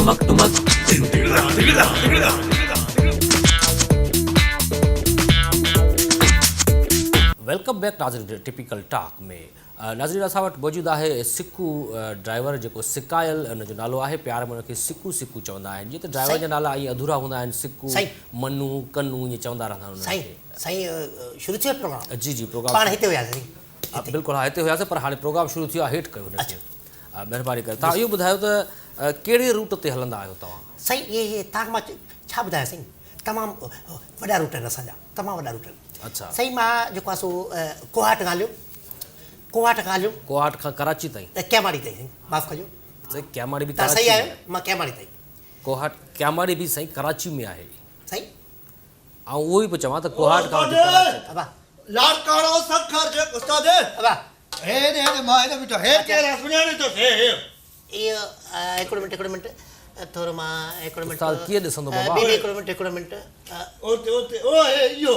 Welcome back नाज़रीन typical talk में नाज़रीन असां वटि मौजूदु आहे सिकू ड्राइवर जेको सिकायल हुनजो नालो आहे प्यार में हुनखे सिकू सिकू चवंदा आहिनि जीअं त ड्राइवर जा नाला ईअं अधूरा हूंदा आहिनि सिकू मनु कन्नू ईअं चवंदा रहंदा आहिनि साईं शुरू थियो प्रोग्राम जी जी प्रोग्राम पाण हिते हुयासीं बिल्कुलु हा हिते हुयासीं पर हाणे प्रोग्राम शुरू थियो आहे हेठि कयो हुनखे महिरबानी करे तव्हां इहो ॿुधायो त कहिड़े रूट ते हलंदा आहियो तव्हां साईं इहे तव्हांखे मां छा ॿुधायां साईं तमामु वॾा रूट आहिनि असांजा तमामु वॾा रूट आहिनि अच्छा साईं मां जेको आहे सो कोहाट ॻाल्हियो कोहाट खां कराची ताईं कैमाड़ी ताईं साईं माफ़ु कजो साईं कैमाड़ी बि तव्हां सही आहियो मां कैमाड़ी ताईं कोहाट कैमाड़ी बि साईं कराची में आहे साईं ऐं उहो ई पियो चवां त कोहाट खां अबा लाड़काड़ो सखर जे उस्ताद अबा हे दे मां हे बिठो हे केरा सुञाणे तो हे इहो हिकिड़ो मिंट थोरो मां हिकिड़ो मिंट उस्ताद कीअं ॾिसंदो बाबा हिकिड़ो मिंट ओते ओ हे इहो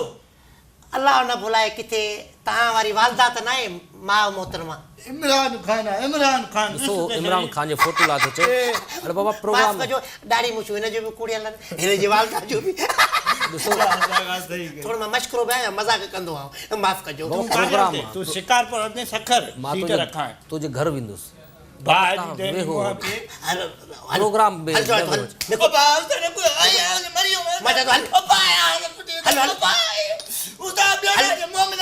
अल्लाह न भुलाए किथे तव्हां वारी वालदा त न आहे माउ मोहतरमा इमरान खान ॾिसो इमरान खान जो फोटो लाथो चए अरे बाबा प्रोग्राम माफ़ु कजो ॾाढी मुछूं हिन जो बि कुड़ियल आहिनि हिन जी वालदा जो बि ॾिसो थोरो मां मश्करो बि आहियां मज़ाक कंदो आहियां माफ़ु कजो प्रोग्राम तू शिकार पर अपने सखर मां सीट रखा है तुंहिंजे घर वेंदुसि भाई दे प्रोग्राम में देखो बाल तेरे को आया मरियो मजा तो हल ओपा हल उस्ताद बेटा मोमिन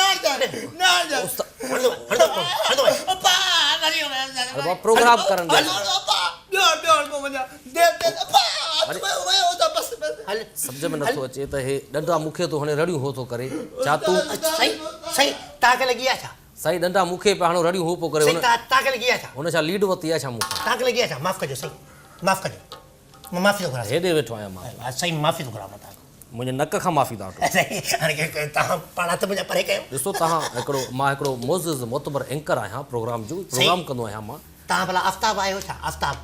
ना जा हल ओपा मरियो बाबा प्रोग्राम करन दे ओपा ॿियो को वञा दे ओपा ओदा बस हल सम्झ में नथो अचे त हे ॾंडा मूंखे तो हाणे रड़ियूं हो थो करे छा तूं सही तव्हांखे लॻी आहे छा साईं ॾंडा मूंखे पिया हाणे रड़ियूं हो पियो करे सही तव्हांखे लॻी आहे छा हुन छा लीड वरिती आहे छा मूंखां तव्हांखे लॻी आहे छा माफ़ु कजो सही माफ़ु कजो मां माफ़ी थो घुरां हेॾे वेठो आहियां मां सही माफ़ी थो घुरां मां तव्हांखां मुंहिंजे नक खां माफ़ी था वठो सही हाणे तव्हां पाण हथ मुंहिंजा परे कयो ॾिसो तव्हां हिकिड़ो मोज़िज़ मोतबर एंकर आहियां प्रोग्राम जो प्रोग्राम कंदो आहियां मां तव्हां भला आफ़्ताब आहियो छा आफ़्ताब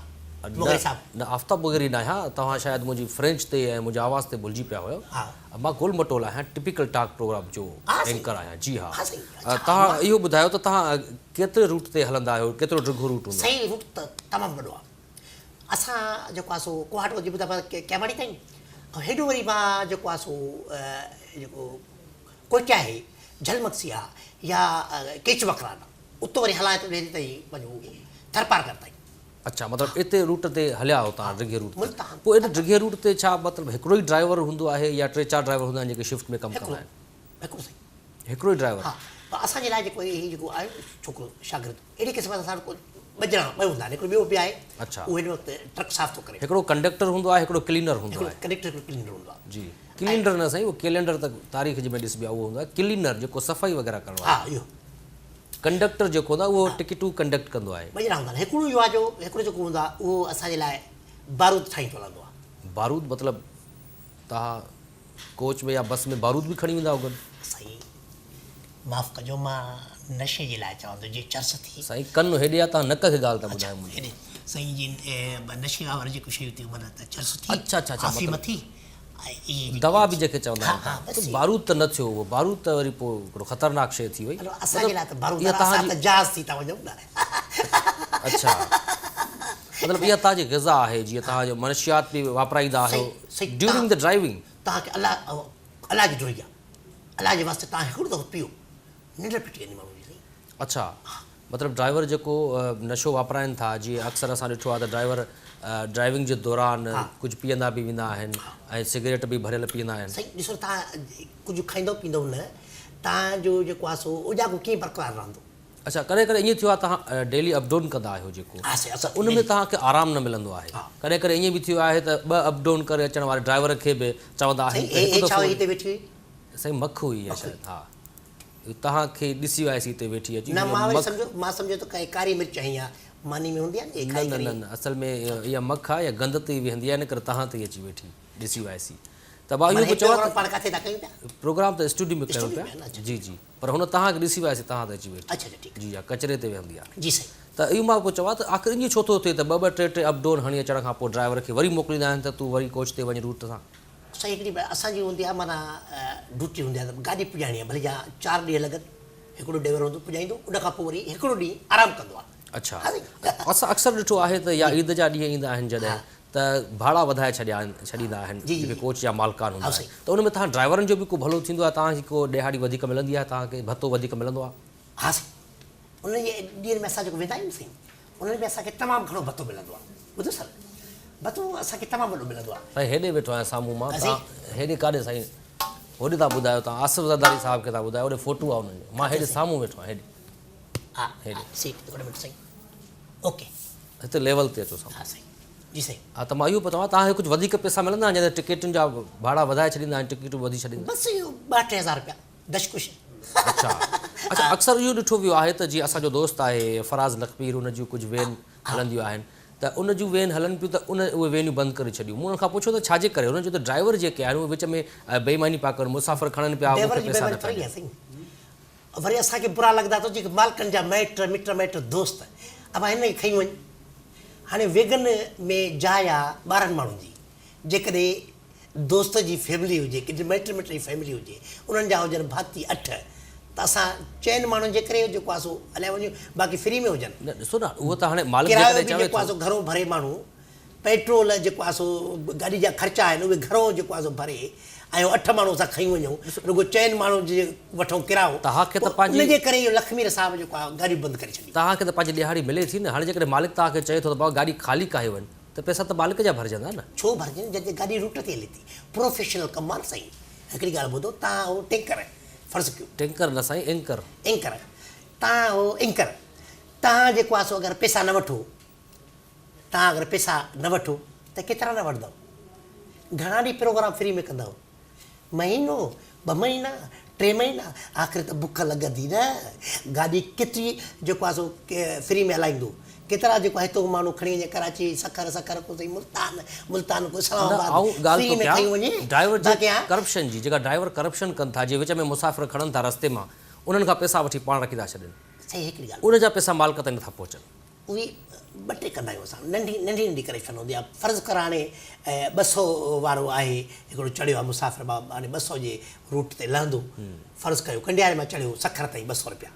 मुग़ल साहब न आफ़्ताब वग़ैरह न आहियां तव्हां शायदि मुंहिंजी फ्रेंच ते ऐं मुंहिंजे आवाज़ ते भुलिजी पिया हुयो हा मां गोल मटोल आहियां टिपिकल टॉक प्रोग्राम जो एंकर आहियां जी हा हा सही तव्हां इहो ॿुधायो त तव्हां केतिरे रूट ते हलंदा आहियो केतिरो डिघो रूट हूंदो सही रूट त तमामु वॾो आहे असां जेको आहे सो कोहाट वधी ॿुधा कैमाड़ी ताईं ऐं हेॾो वरी मां जेको आहे सो जेको कोइटा आहे झलमक्सी आहे या केचवकरान उतो वरी हलाए थो वेंदी ताईं पंहिंजो थरपारकर ताईं अच्छा मतिलबु हिते रूट ते हलिया हो तव्हां डिघे रूट ते मुल्तान पोइ एॾे डिघे रूट ते छा मतिलबु हिकिड़ो ई ड्राइवर हूंदो आहे या 3-4 ड्राइवर हूंदा आहिनि जेके शिफ्ट में कमु कंदा आहिनि हिकिड़ो सही हिकिड़ो ई ड्राइवर हा पर असांजे लाइ जेको जेको आहे छोकिरो शागिर्दु अहिड़े क़िस्म सां को ॿ हूंदा आहिनि हिकिड़ो ॿियो बि आहे अच्छा उहो हिन वक़्तु ट्रक साफ़ थो करे हिकिड़ो कंडक्टर हूंदो आहे हिकिड़ो क्लीनर हूंदो आहे कनेक्टर हिकिड़ो क्लीनर हूंदो आहे जी क्लीनर न साईं उहो कैलेंडर त तारीख़ जे में ॾिसबी आहे उहो हूंदो आहे क्लीनर जेको सफ़ाई वग़ैरह करणो हा आहे इहो कंडक्टर जेको हूंदो आहे उहो टिकटूं कंडक्ट कंदो आहे ॿ ॼणा हूंदा आहिनि हिकिड़ो इहो आहे जो हिकिड़ो जेको हूंदो आहे उहो असांजे लाइ बारूद ठाहींदो हलंदो आहे बारूद मतिलबु तव्हां कोच में या बस में बारूद बि खणी वेंदा हुजनि साईं माफ़ु कजो मां नशे जे लाइ चवां थो जीअं चर्स थी साईं कनु हेॾे आहे तव्हां नक खे ॻाल्हि था ॿुधायो मुंहिंजी हेॾे साईं जीअं नशे वार जेको शयूं थियूं माना त चर्स थी अच्छा अच्छा अच्छा काफ़ी मथी ऐं इहे दवा बि जेके चवंदा हा, आहिनि बसि। त बारूद त न थियो उहो बारूद त वरी पोइ हिकिड़ो ख़तरनाक शइ थी वई हलो असांजे लाइ त बारूद इहा असां तव्हांजी त जहाज़ थी था वञूं न अच्छा मतिलबु इहा तव्हांजी ग़िज़ा आहे जीअं तव्हांजो मनशियात बि वापराईंदा आहियो सही ड्यूरिंग द ड्राइविंग तव्हांखे अलाह जी ड्रोई आहे अलाह जे वास्ते तव्हां हिकिड़ो दफ़ो पीओ निंड फिटी वेंदी माण्हू जी साईं अच्छा मतिलबु ड्राइवर जेको नशो वापराइनि था जीअं अक्सर असां ॾिठो आहे त ड्राइवर ड्राइविंग जे दौरान कुझु पीअंदा बि वेंदा आहिनि ऐं सिगरेट बि भरियल पीअंदा आहिनि साईं ॾिसो तव्हां कुझु खाईंदो पींदो न तव्हांजो जेको आहे सो उजागो कीअं बरक़रार रहंदो अच्छा कॾहिं कॾहिं ईअं थियो आहे तव्हां डेली अप डाउन कंदा आहियो जेको हा साईं असां उन में तव्हांखे आराम न मिलंदो आहे कॾहिं कॾहिं ईअं बि थियो आहे त 2 अप डाउन करे अचण वारे ड्राइवर खे बि चवंदा आहिनि छा हिते वेठी हुई साईं मख हुई आहे शायदि हा तव्हांखे ॾिसी वियासीं हिते वेठी अची न मां वरी सम्झो मां सम्झो त काई कारी मिर्च या मानी में हूंदी आहे न न न असल में इहा मख आहे या गंद ते वेहंदी आहे इन करे तव्हां ते अची वेठी ॾिसी वियासीं त मां इहो चवां पाण किथे था कयूं पिया प्रोग्राम त स्टूडियो में कयूं पिया जी जी पर हुन तव्हांखे ॾिसी वियासीं तव्हां ते अची वेठी अच्छा अच्छा ठीकु जी हा कचिरे ते वेहंदी आहे जी साईं त इहो मां पोइ चवां त आख़िर ईअं छो थो थिए त 2-2 3 अप डाउन हणी अचण खां पोइ ड्राइवर खे वरी मोकिलींदा आहिनि त तूं वरी कोच ते वञ रूट सां साईं हिकिड़ी असांजी हूंदी आहे माना ड्यूटी हूंदी आहे त गाॾी पुॼाइणी आहे भले जा 4 ॾींहं लॻनि हिकिड़ो ड्राइवर हूंदो पुॼाईंदो उन खां पोइ वरी हिकिड़ो ॾींहुं आरामु कंदो आहे अच्छा असां अक्सर ॾिठो आहे त या ईद जा ॾींहं ईंदा आहिनि जॾहिं त भाड़ा वधाए छॾींदा आहिनि जी, जी। जेके कोच या मालकान हूंदा हा, आहिनि सही। त उन में तव्हां ड्राइवरनि जो बि को भलो थींदो आहे तव्हांखे को ॾिहाड़ी वधीक मिलंदी आहे तव्हांखे भतो वधीक मिलंदो आहे हा साईं उन जे ॾींहं में असां जेको वेंदा आहियूं साईं उन में असांखे तमामु घणो भतो मिलंदो आहे ॿुधो सर भतो असांखे तमामु वॾो मिलंदो आहे साईं हेॾे वेठो आहियां साम्हूं मां असीं? तव्हां हेॾे काॾे साईं होॾे था ॿुधायो तव्हां आसिफ ज़रदारी साहिब खे था ॿुधायो होॾे फोटू आहे हुननि जो मां हेॾे साम्हूं वेठो आहियां हा हेॾे। सीट हिकिड़ो मिंट साईं ओके हिते लेवल ते अचो साम्हूं हा साईं जी साईं हा त मां इहो पियो चवां तव्हांखे कुझु वधीक पैसा मिलंदा आहिनि जॾहिं टिकेटुनि जा भाड़ा वधाए छॾींदा आहिनि टिकेटूं वधी छॾींदा बसि इहो 2-3 हज़ार रुपया दशकुश अच्छा अच्छा अक्सर इहो ॾिठो वियो आहे त जीअं असांजो दोस्त आहे फराज़ लखपीर उन जूं कुझु वेन हलंदियूं आहिनि त उन जूं वेन हलनि पियूं त उहे वेनियूं बंदि करे छॾियूं मूं उनखां पुछो त छाजे करे हुननि जो त ड्राइवर जेके आहिनि उहे विच में बेईमानी पिया कनि मुसाफ़िर खणनि पिया ड्राइवर मूंखे जी पैसा बेईमानी नथा थोरी ॾियनि। आहे साईं वरी असांखे बुरा लॻंदा त जेके मालिकनि जा मिट दोस्त अब हिन खे खई वञ हाणे वेगन में जाइ आहे 12 माण्हुनि जी जेकॾहिं दोस्त जी फैमिली हुजे कि मिट जी फैमिली हुजे उन्हनि जा हुजनि भाती 8 त असां 4 माण्हुनि जे करे जेको आहे सो हलिया वञूं बाक़ी फ्री में हुजनि न ॾिसो न उहो त हाणे मालिक किरायो जेकॾहिं बि चवे जेको आहे थो सो घणो भरे माण्हू पेट्रोल जेको आहे सो गाॾी जा ख़र्चा आहिनि उहे घणो जेको आहे सो भरे ऐं 8 माण्हू असां खई वञूं रुगो 4 माण्हू जे वठूं किरायो तव्हांखे त पोइ पंहिंजी- उनजे करे इहो लखमीर साहिब जेको आहे गाॾी बंदि करे छॾी तव्हांखे त पंहिंजी ॾिहाड़ी मिले थी न हाणे जेकॾहिं मालिक तव्हांखे चए थो त भाउ गाॾी ख़ाली काहे वञे त पैसा त मालिक जा भरिजंदा न छो भरिजनि जॾहिं गाॾी रूट ते हले थी प्रोफेशनल कमु आहे न साईं हिकिड़ी ॻाल्हि ॿुधो तव्हां हो टेंकर फ़र्ज़ु कयो टैंकर न साईं एंकर एंकर तव्हां हो एंकर तव्हां जेको आहे सो अगरि पैसा न वठो तव्हां अगरि पैसा न वठो त केतिरा न वठंदव घणा ॾींहं प्रोग्राम फ्री में कंदव महीनो 2 महीना 3 महीना आख़िर त बुख लॻंदी न गाॾी केतिरी जेको आहे सो फ्री में हलाईंदो केतिरा जेको आहे हितो माण्हू खणी वञे कराची सखर को साईं मुल्तान को इस्लामाबाद फ्री में खणी वञे ड्राइवर बाक़ी जी करप्शन जी जेका ड्राइवर करप्शन कनि था जीअं विच में मुसाफ़िर खणनि था रस्ते मां उन्हनि खां पैसा वठी पाण रखी था छॾनि सही हिकिड़ी ॻाल्हि उन जा पैसा मालिक ताईं नथा पहुचनि उहे 2-3 कंदा आहियूं असां नंढी करप्शन हूंदी आहे फ़र्ज़ु कर हाणे 200 वारो आहे हिकिड़ो चढ़ियो आहे मुसाफ़िर बाबा हाणे 200 जे रूट ते लहंदो फ़र्ज़ु कयो कंडियारे मां चढ़ियो सखर ताईं 200 रुपया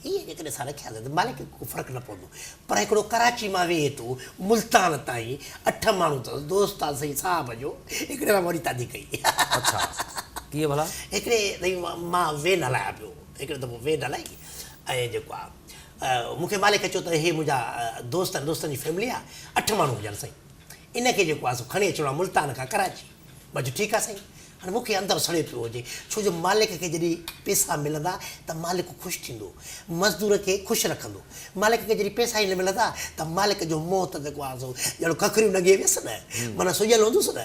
इहे जेकॾहिं असां रखियासीं त मालिक खे को फ़र्क़ु न पवंदो पर हिकिड़ो कराची मां वेहे थो मुल्तान ताईं 8 माण्हू अथसि दोस्त आहे साईं साहिब जो हिकिड़े मां वरी तादी कई अच्छा कीअं भला हिकिड़े भई मां वेन हलायां पियो हिकिड़े दफ़ो वेन हलाई ऐं जेको आहे मूंखे मालिक चयो त हे मुंहिंजा दोस्तनि जी फैमिली आहे 8 माण्हू हुजनि साईं इनखे जेको आहे सो खणी अचिणो आहे मुल्तान खां कराची मां चयो ठीकु आहे साईं हाणे मूंखे अंदरि सड़े पियो हुजे छो जो मालिक खे जॾहिं पैसा मिलंदा त मालिक ख़ुशि थींदो मज़दूर खे ख़ुशि रखंदो मालिक खे जॾहिं पैसा ई न मिलंदा त मालिक जो मोह त जेको आहे सो ॼणो ककरियूं लॻे वियसि न माना सुॼल हूंदुसि न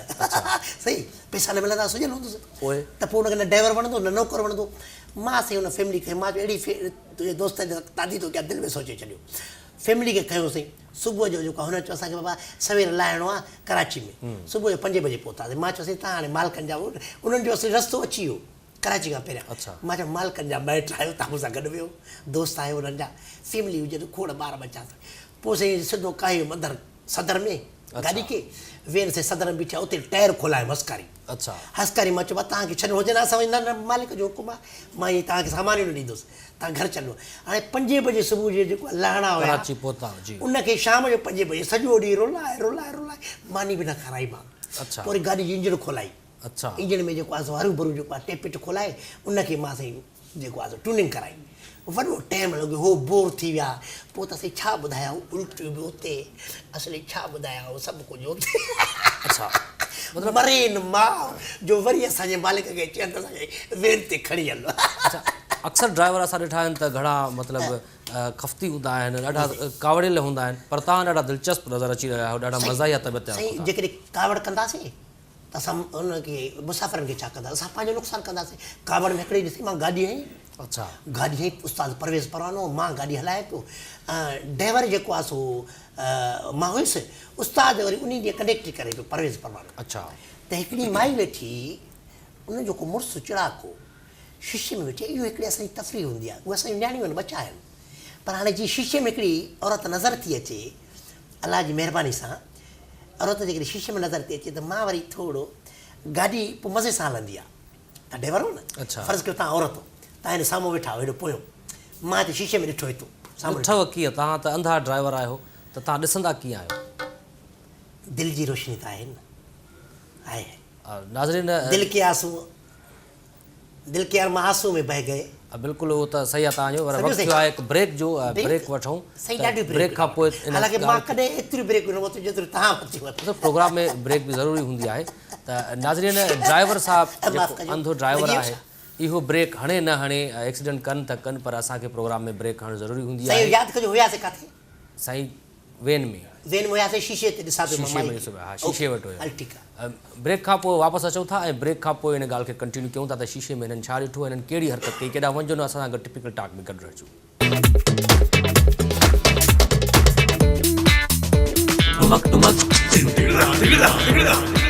सही पैसा न मिलंदा सुॼल हूंदुसि पोइ त पोइ हुनखे न ड्राइवर वणंदो न नौकर वणंदो मां साईं हुन फैमिली खे मां अहिड़ी तुंहिंजे दोस्त तादी तो क्या दिलि में सोचे छॾियो फैमिली खे खयोसीं सुबुह जो जेको हुन चयो असांखे बाबा सवेर लाहिणो आहे कराची में सुबुह जो 5 बजे पहुतासीं मां चयोसीं तव्हां हाणे मालिकनि जा उन्हनि जो असली रस्तो अची वियो कराची खां पहिरियां अच्छा। मां चयो मालिकनि जा माइट आहियो तव्हां मूंसां गॾु वियो दोस्त आहियो हुननि जा फैमिली हुजे त खोड़ ॿार बचा पोइ साईं सिधो कायो अंदरि सदर में गाॾी खे वेन से सदर में बीठा उते टायर खोलायो हस्कारी अच्छा हस्कारी मां चयो तव्हांखे छॾिणो हुजे न असां न मालिक जो हुकुम आहे मां ईअं तव्हांखे सामान ई न ॾींदुसि तव्हां घर चलो हाणे 5 बजे सुबुह जो जेको लहणा हुया कराची पहुता जी उनखे शाम जो 5 बजे सॼो ॾींहुं रुलाए मानी बि न खाराई मां अच्छा पोइ वरी गाॾी जी इंजन खोलाई अच्छा इंजन में जेको आहे सो हरू भरू जेको आहे टेपिट खोलाए उनखे मां साईं जेको आहे सो ट्यूनिंग कराई वॾो टाइम लॻो हो बोर थी विया पोइ त साईं छा ॿुधाया उल्टियूं बि उते असली छा ॿुधाया सभु कुझु उते अच्छा मतिलबु मरे न मां जो वरी असांजे मालिक खे चयनि त असांखे वेन ते खणी हलो अच्छा अक्सर ड्राइवर असां ॾिठा आहिनि त घणा मतिलबु खफ़्ती हूंदा आहिनि ॾाढा कावड़ियल हूंदा आहिनि पर तव्हां ॾाढा दिलचस्प नज़र अची रहिया आहियो ॾाढा मज़ाहिया तबियत जा साईं जेकॾहिं कावड़ कंदासीं त असां उनखे मुसाफ़िरनि खे छा कंदासीं असां पंहिंजो नुक़सानु कंदासीं कावड़ में हिकिड़ी ॾिसी मां गाॾी हई अच्छा गाॾी हई उस्ताद परवेज़ परवानो मां गाॾी हलाए पियो ड्राइवर जेको आहे सो मां हुयुसि उस्ताद वरी उन ॾींहुं कंडक्टरी करे पियो परवेज़ परवानो अच्छा त हिकिड़ी माई वेठी उन जो को मुड़ुसु चिड़ाको शीशे में वेठी इहो हिकिड़ी असांजी तफ़रीह हूंदी आहे उहे असांजी नियाणियूं आहिनि बचा आहिनि पर हाणे जीअं शीशे में हिकिड़ी औरत नज़र थी अचे अलाह जी महिरबानी सां औरत जेकॾहिं शीशे में नज़र थी अचे त मां वरी थोरो गाॾी पोइ मज़े सां हलंदी आहे तव्हां ड्राइवर हो न अच्छा। फ़र्ज़ु कयो तव्हां औरत हो तव्हां हिन साम्हूं वेठा हेॾो पोयो मां हिते शीशे में ॾिठो हितो साम्हूं ॾिठव कीअं तव्हां त अंधा ड्राइवर आहियो त तव्हां ॾिसंदा कीअं आहियो दिल जी रोशनी त आहे न आहे नाज़रीन दिल के आंसू दिल के आंसू में बह गए बिल्कुलु उहो त सही आहे तव्हांजो पर सम्झो वक़्तु सही। थियो आहे हिकु ब्रेक जो ब्रेक? ब्रेक वठूं सही त ॾाढी ब्रेक खां पोइ इन हालांकि मां ॻाल्हि कॾहिं एतिरी ब्रेक न वरितो जेतिरो तव्हां वरिती मतिलबु प्रोग्राम में ब्रेक बि ज़रूरी हूंदी आहे त नाज़रीन ड्राइवर साहब माफ़ु जेको कजो। अंधो ड्राइवर अजीब आहे इहो ब्रेक हणे न हणे एक्सीडेंट कनि त कनि पर असांखे प्रोग्राम में ब्रेक हणणु ज़रूरी हूंदी साईं आहे यादि कजो हुयासीं किथे साईं वेन में वेन में हुयासीं शीशे ते ॾिसां पियो शीशे में हा शीशे वटि हुयो हल ठीकु आहे ब्रेक खां पोइ वापसि अचूं था ऐं ब्रेक खां पोइ हिन ॻाल्हि खे कंटिन्यू कयूं था त शीशे में हिननि छा ॾिठो हिननि कहिड़ी हरकत कई केॾांहुं वञिजो न असां सां गॾु टिपिकल टॉक में गॾु रहिजो tumak tumak, tin tigla tigla tigla.